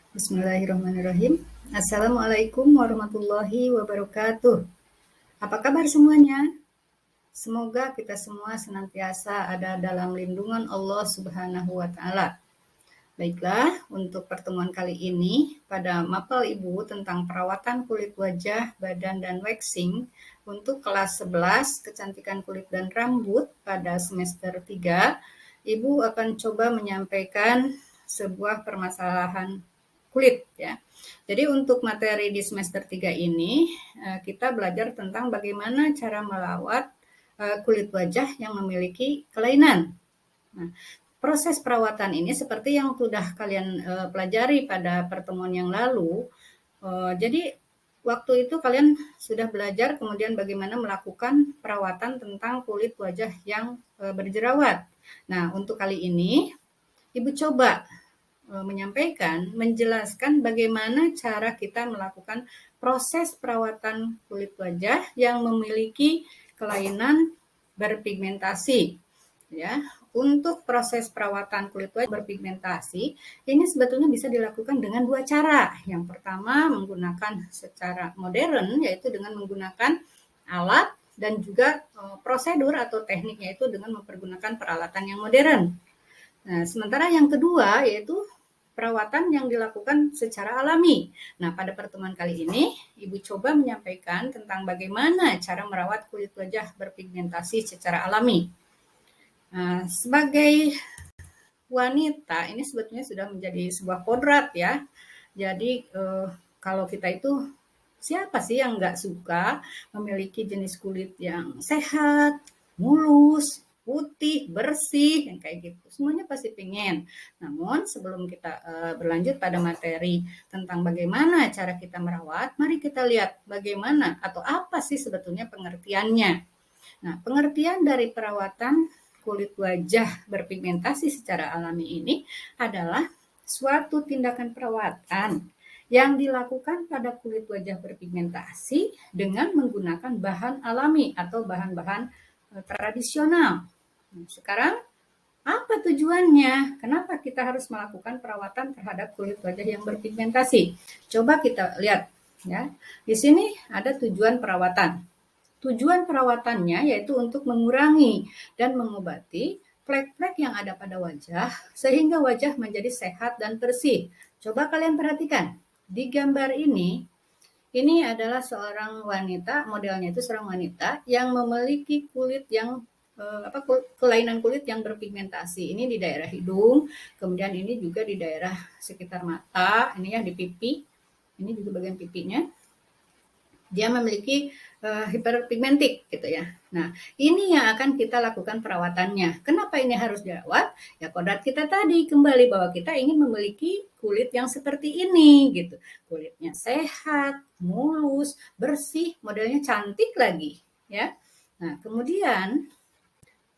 Bismillahirrahmanirrahim. Assalamualaikum warahmatullahi wabarakatuh. Apa kabar semuanya? Semoga kita semua senantiasa ada dalam lindungan Allah Subhanahu wa Ta'ala. Baiklah, untuk pertemuan kali ini pada mapel Ibu tentang perawatan kulit wajah, badan, dan waxing untuk kelas 11 kecantikan kulit dan rambut pada semester 3, Ibu akan coba menyampaikan sebuah permasalahan kulit ya. Jadi untuk materi di semester 3 ini kita belajar tentang bagaimana cara merawat kulit wajah yang memiliki kelainan. Nah, proses perawatan ini seperti yang sudah kalian pelajari pada pertemuan yang lalu. Jadi waktu itu kalian sudah belajar kemudian bagaimana melakukan perawatan tentang kulit wajah yang berjerawat. Nah, untuk kali ini Ibu coba menjelaskan bagaimana cara kita melakukan proses perawatan kulit wajah yang memiliki kelainan berpigmentasi. Ya, untuk proses perawatan kulit wajah berpigmentasi ini sebetulnya bisa dilakukan dengan dua cara. Yang pertama menggunakan secara modern, yaitu dengan menggunakan alat dan juga prosedur atau tekniknya itu dengan mempergunakan peralatan yang modern. Nah, sementara yang kedua yaitu perawatan yang dilakukan secara alami. Nah, pada pertemuan kali ini, Ibu coba menyampaikan tentang bagaimana cara merawat kulit wajah berpigmentasi secara alami. Nah, sebagai wanita, ini sebetulnya sudah menjadi sebuah kodrat ya. Jadi, kalau kita itu siapa sih yang nggak suka memiliki jenis kulit yang sehat, mulus, putih, bersih, yang kayak gitu. Semuanya pasti pengen. Namun sebelum kita berlanjut pada materi tentang bagaimana cara kita merawat, mari kita lihat bagaimana atau apa sih sebetulnya pengertiannya. Nah, pengertian dari perawatan kulit wajah berpigmentasi secara alami ini adalah suatu tindakan perawatan yang dilakukan pada kulit wajah berpigmentasi dengan menggunakan bahan alami atau bahan-bahan tradisional. Nah, sekarang apa tujuannya? Kenapa kita harus melakukan perawatan terhadap kulit wajah yang berpigmentasi? Coba kita lihat ya. Di sini ada tujuan perawatan. Tujuan perawatannya yaitu untuk mengurangi dan mengobati flek-flek yang ada pada wajah sehingga wajah menjadi sehat dan bersih. Coba kalian perhatikan. Di gambar ini adalah seorang wanita, modelnya itu seorang wanita yang memiliki kulit yang kelainan kulit yang berpigmentasi. Ini di daerah hidung, kemudian ini juga di daerah sekitar mata, ini ya di pipi. Ini juga bagian pipinya. Dia memiliki hiperpigmentik gitu ya. Nah, ini yang akan kita lakukan perawatannya. Kenapa ini harus dirawat? Ya kodrat kita tadi kembali bahwa kita ingin memiliki kulit yang seperti ini gitu. Kulitnya sehat, mulus, bersih, modelnya cantik lagi ya. Nah, kemudian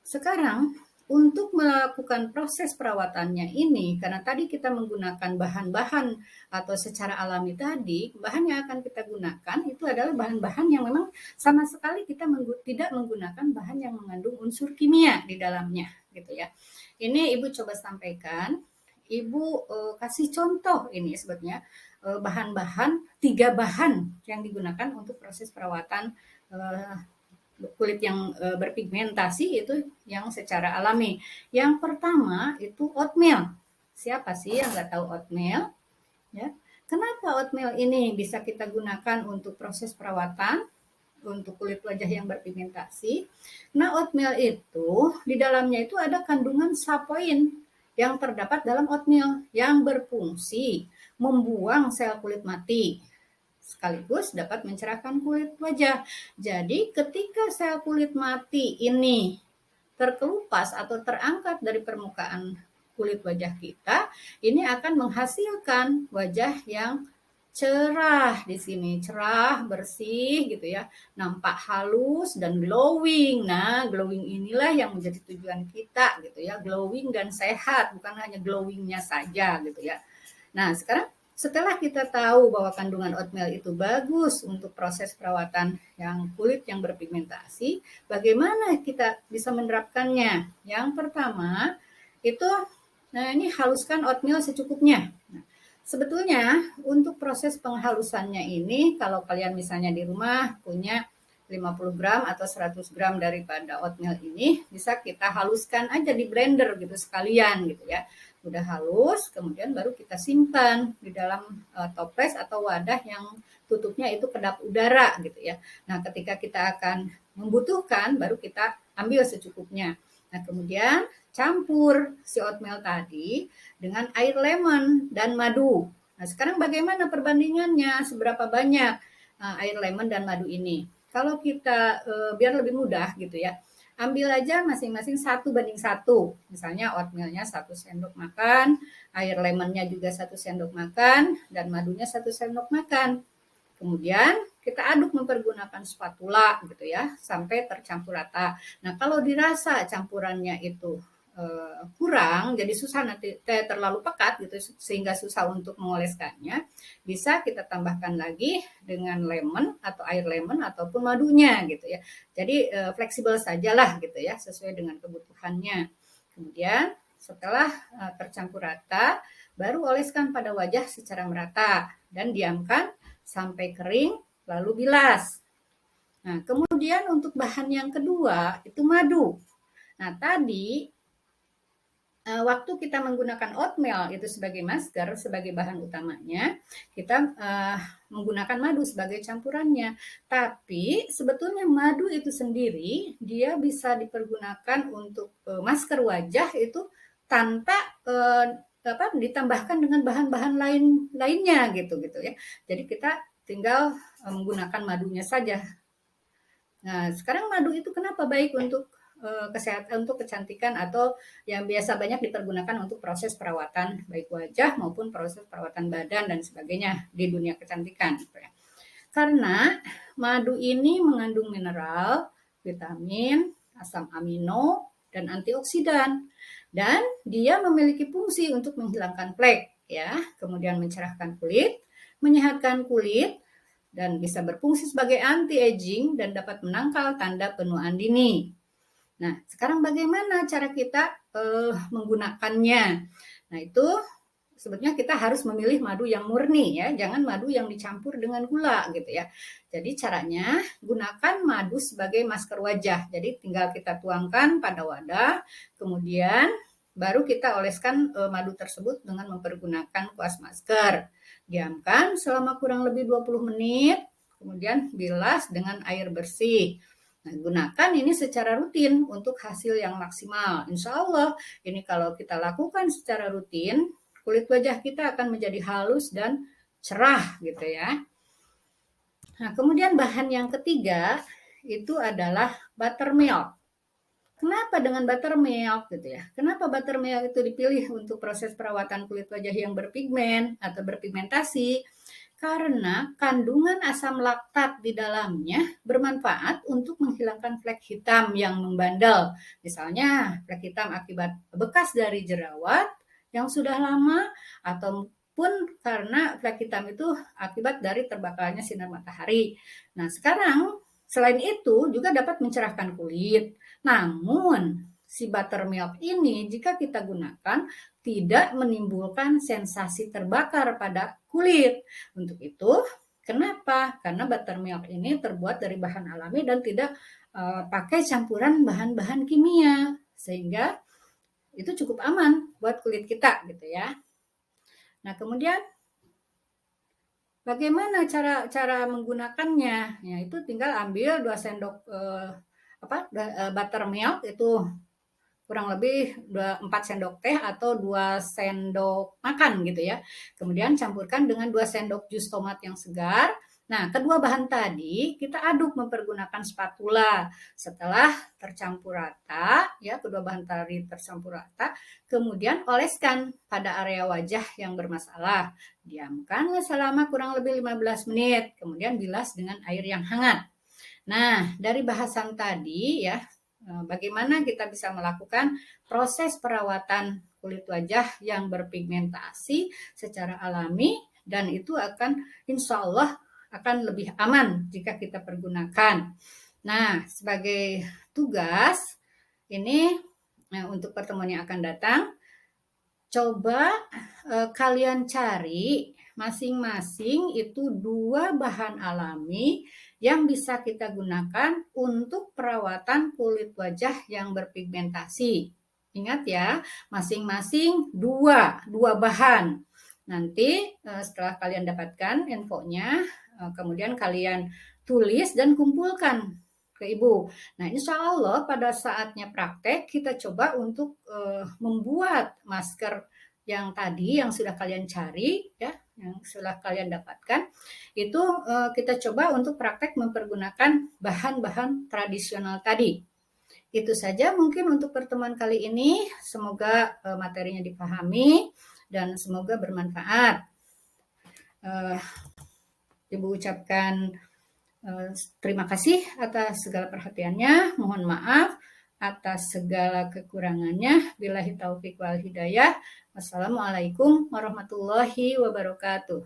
sekarang untuk melakukan proses perawatannya ini, karena tadi kita menggunakan bahan-bahan atau secara alami tadi, bahan yang akan kita gunakan itu adalah bahan-bahan yang memang sama sekali kita tidak menggunakan bahan yang mengandung unsur kimia di dalamnya, gitu ya. Ini Ibu coba sampaikan, Ibu kasih contoh ini sebetulnya bahan-bahan, 3 bahan yang digunakan untuk proses perawatan kulit yang berpigmentasi itu yang secara alami. Yang pertama itu oatmeal. Siapa sih yang nggak tahu oatmeal? Ya. Kenapa oatmeal ini bisa kita gunakan untuk proses perawatan untuk kulit wajah yang berpigmentasi? Nah, oatmeal itu di dalamnya itu ada kandungan sapoin yang terdapat dalam oatmeal yang berfungsi membuang sel kulit mati sekaligus dapat mencerahkan kulit wajah. Jadi ketika sel kulit mati ini terkelupas atau terangkat dari permukaan kulit wajah kita, ini akan menghasilkan wajah yang cerah di sini, cerah, bersih gitu ya, nampak halus dan glowing. Nah, glowing inilah yang menjadi tujuan kita gitu ya, glowing dan sehat, bukan hanya glowingnya saja gitu ya. Nah, sekarang setelah kita tahu bahwa kandungan oatmeal itu bagus untuk proses perawatan yang kulit yang berpigmentasi, bagaimana kita bisa menerapkannya? Yang pertama, itu nah ini haluskan oatmeal secukupnya. Nah, Sebetulnya untuk proses penghalusannya ini, kalau kalian misalnya di rumah punya 50 gram atau 100 gram daripada oatmeal ini, bisa kita haluskan aja di blender gitu sekalian gitu ya. Udah halus, kemudian baru kita simpan di dalam toples atau wadah yang tutupnya itu kedap udara gitu ya. Nah, ketika kita akan membutuhkan, baru kita ambil secukupnya. Nah, kemudian campur si oatmeal tadi dengan air lemon dan madu. Nah, sekarang bagaimana perbandingannya? Seberapa banyak air lemon dan madu ini? Kalau kita biar lebih mudah gitu ya, ambil aja masing-masing 1:1. Misalnya oatmealnya 1 sendok makan, air lemonnya juga 1 sendok makan, dan madunya 1 sendok makan. Kemudian kita aduk mempergunakan spatula gitu ya, sampai tercampur rata. Nah, kalau dirasa campurannya itu kurang, jadi susah nanti terlalu pekat gitu sehingga susah untuk mengoleskannya, bisa kita tambahkan lagi dengan lemon atau air lemon ataupun madunya gitu ya. Jadi fleksibel sajalah gitu ya, sesuai dengan kebutuhannya. Kemudian setelah tercampur rata, baru oleskan pada wajah secara merata dan diamkan sampai kering, lalu bilas. Nah, kemudian untuk bahan yang kedua itu madu. Nah, tadi waktu kita menggunakan oatmeal itu sebagai masker, sebagai bahan utamanya, kita menggunakan madu sebagai campurannya. Tapi sebetulnya madu itu sendiri dia bisa dipergunakan untuk masker wajah itu tanpa ditambahkan dengan bahan-bahan lainnya gitu ya. Jadi kita tinggal menggunakan madunya saja. Nah, sekarang madu itu kenapa baik untuk kesehatan, untuk kecantikan, atau yang biasa banyak dipergunakan untuk proses perawatan baik wajah maupun proses perawatan badan dan sebagainya di dunia kecantikan. Karena madu ini mengandung mineral, vitamin, asam amino, dan antioksidan. Dan dia memiliki fungsi untuk menghilangkan flek, ya, kemudian mencerahkan kulit, menyehatkan kulit, dan bisa berfungsi sebagai anti-aging dan dapat menangkal tanda penuaan dini. Nah, sekarang bagaimana cara kita menggunakannya? Nah, itu sebetulnya kita harus memilih madu yang murni ya, jangan madu yang dicampur dengan gula gitu ya. Jadi caranya gunakan madu sebagai masker wajah. Jadi tinggal kita tuangkan pada wadah, kemudian baru kita oleskan madu tersebut dengan mempergunakan kuas masker. Diamkan selama kurang lebih 20 menit, kemudian bilas dengan air bersih. Nah, gunakan ini secara rutin untuk hasil yang maksimal. Insya Allah, ini kalau kita lakukan secara rutin, kulit wajah kita akan menjadi halus dan cerah gitu ya. Nah, kemudian bahan yang ketiga itu adalah buttermilk. Kenapa dengan buttermilk gitu ya? Kenapa buttermilk itu dipilih untuk proses perawatan kulit wajah yang berpigmen atau berpigmentasi? Karena kandungan asam laktat di dalamnya bermanfaat untuk menghilangkan flek hitam yang membandel. Misalnya flek hitam akibat bekas dari jerawat yang sudah lama, ataupun karena flek hitam itu akibat dari terbakarnya sinar matahari. Nah, sekarang selain itu juga dapat mencerahkan kulit. Namun si buttermilk ini jika kita gunakan tidak menimbulkan sensasi terbakar pada kulit. Untuk itu, kenapa? Karena buttermilk ini terbuat dari bahan alami dan tidak pakai campuran bahan-bahan kimia, sehingga itu cukup aman buat kulit kita gitu ya. Nah, kemudian bagaimana cara menggunakannya? Ya, itu tinggal ambil 2 sendok buttermilk itu kurang lebih 4 sendok teh atau 2 sendok makan gitu ya. Kemudian campurkan dengan 2 sendok jus tomat yang segar. Nah, kedua bahan tadi kita aduk mempergunakan spatula. Setelah tercampur rata, ya kedua bahan tadi tercampur rata, kemudian oleskan pada area wajah yang bermasalah. Diamkan selama kurang lebih 15 menit, kemudian bilas dengan air yang hangat. Nah, dari bahasan tadi ya, bagaimana kita bisa melakukan proses perawatan kulit wajah yang berpigmentasi secara alami, dan itu akan insya Allah akan lebih aman jika kita pergunakan. Nah, sebagai tugas ini untuk pertemuan yang akan datang, Coba kalian cari masing-masing itu 2 bahan alami yang bisa kita gunakan untuk perawatan kulit wajah yang berpigmentasi. Ingat ya, masing-masing 2 bahan. Nanti setelah kalian dapatkan infonya, kemudian kalian tulis dan kumpulkan ke ibu. Nah, insya Allah pada saatnya praktek kita coba untuk membuat masker yang tadi yang sudah kalian cari ya, yang sudah kalian dapatkan itu kita coba untuk praktek mempergunakan bahan-bahan tradisional tadi. Itu saja mungkin untuk pertemuan kali ini. Semoga materinya dipahami dan semoga bermanfaat. Ibu ucapkan terima kasih atas segala perhatiannya. Mohon maaf atas segala kekurangannya. Billahi taufiq wal hidayah. Wassalamualaikum warahmatullahi wabarakatuh.